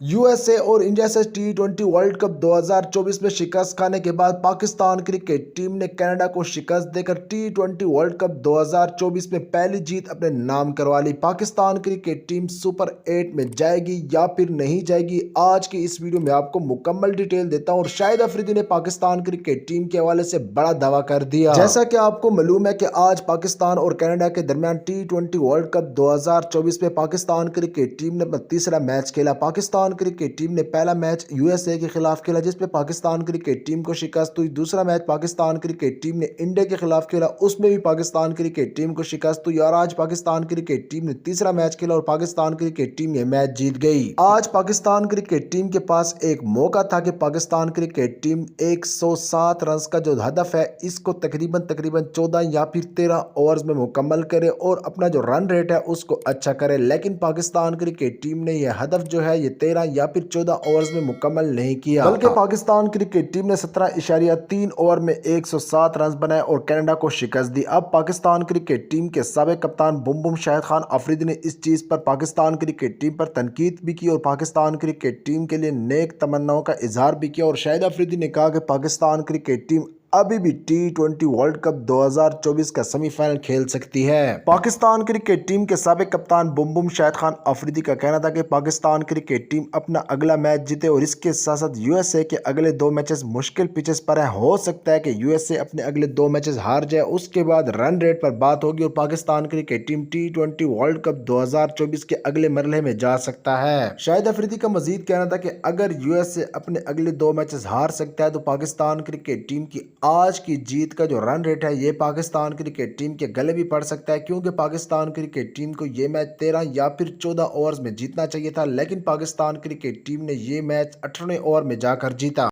USA और India से टी20 world cup 2024 में शिकस्त खाने के बाद पाकिस्तान क्रिकेट टीम ने कनाडा को शिकस्त देकर टी20 वर्ल्ड कप 2024 में पहली जीत अपने नाम करवा ली। पाकिस्तान क्रिकेट टीम सुपर 8 में जाएगी या फिर नहीं जाएगी, आज की इस वीडियो में आपको मुकम्मल डिटेल देता हूं। और शाहिद अफरीदी ने पाकिस्तान क्रिकेट टीम के हवाले से बड़ा दावा कर दिया। जैसा कि आपको मालूम है कि आज पाकिस्तान और कनाडा के दरमियान टी20 वर्ल्ड कप 2024 में पाकिस्तान क्रिकेट टीम ने अपना तीसरा मैच खेला। पाकिस्तान क्रिकेट टीम ने पहला मैच यूएसए के खिलाफ खेला जिसमें पाकिस्तान क्रिकेट टीम को शिकस्त हुई। दूसरा मैच पाकिस्तान क्रिकेट टीम ने इंडिया के खिलाफ खेला, उसमें भी पाकिस्तान क्रिकेट टीम को शिकस्त हुई। और आज पाकिस्तान क्रिकेट टीम ने तीसरा मैच खेला और पाकिस्तान क्रिकेट टीम ये मैच जीत गई। आज पाकिस्तान क्रिकेट टीम के पास एक मौका था कि पाकिस्तान क्रिकेट टीम 107 रन का जो हदफ है इसको तकरीबन 14 या फिर 13 ओवर्स में मुकम्मल करे और अपना जो रन रेट है उसको अच्छा करे, लेकिन पाकिस्तान क्रिकेट टीम ने यह हदफ जो है ये 13 या फिर 14 ओवर्स में मुकम्मल नहीं किया, बल्कि पाकिस्तान क्रिकेट टीम ने 17.3 ओवर में 107 रन बनाए और कनाडा को शिकस्त दी। अब पाकिस्तान क्रिकेट टीम के साबिक कप्तान बुम शाहिद खान अफरीदी ने इस चीज पर पाकिस्तान क्रिकेट टीम पर तनकीद भी की और पाकिस्तान क्रिकेट टीम के लिए नेक तमन्नाओं का इजहार भी किया। और शाहिद अफरीदी ने कहा कि पाकिस्तान क्रिकेट टीम अभी भी टी20 वर्ल्ड कप 2024 का सेमीफाइनल खेल सकती है। पाकिस्तान क्रिकेट टीम के साबिक कप्तान बुम शाहिद खान अफरीदी का कहना था कि पाकिस्तान क्रिकेट टीम अपना अगला मैच जीते और इसके साथ साथ यूएसए के अगले 2 मैचेस मुश्किल पिचेस पर है। हो सकता है कि यूएसए अपने अगले 2 मैचेस हार जाए, उसके बाद रन रेट पर बात होगी और पाकिस्तान क्रिकेट टीम टी20 वर्ल्ड कप 2024 के अगले मरहले में जा सकता है। शाहिद अफरीदी का मजीद कहना था कि अगर यूएसए अपने अगले 2 मैचेस हार सकता है तो पाकिस्तान क्रिकेट टीम की आज की जीत का जो रन रेट है ये पाकिस्तान क्रिकेट टीम के गले भी पड़ सकता है, क्योंकि पाकिस्तान क्रिकेट टीम को ये मैच 13 या फिर 14 ओवर्स में जीतना चाहिए था, लेकिन पाकिस्तान क्रिकेट टीम ने ये मैच 18 ओवर में जाकर जीता।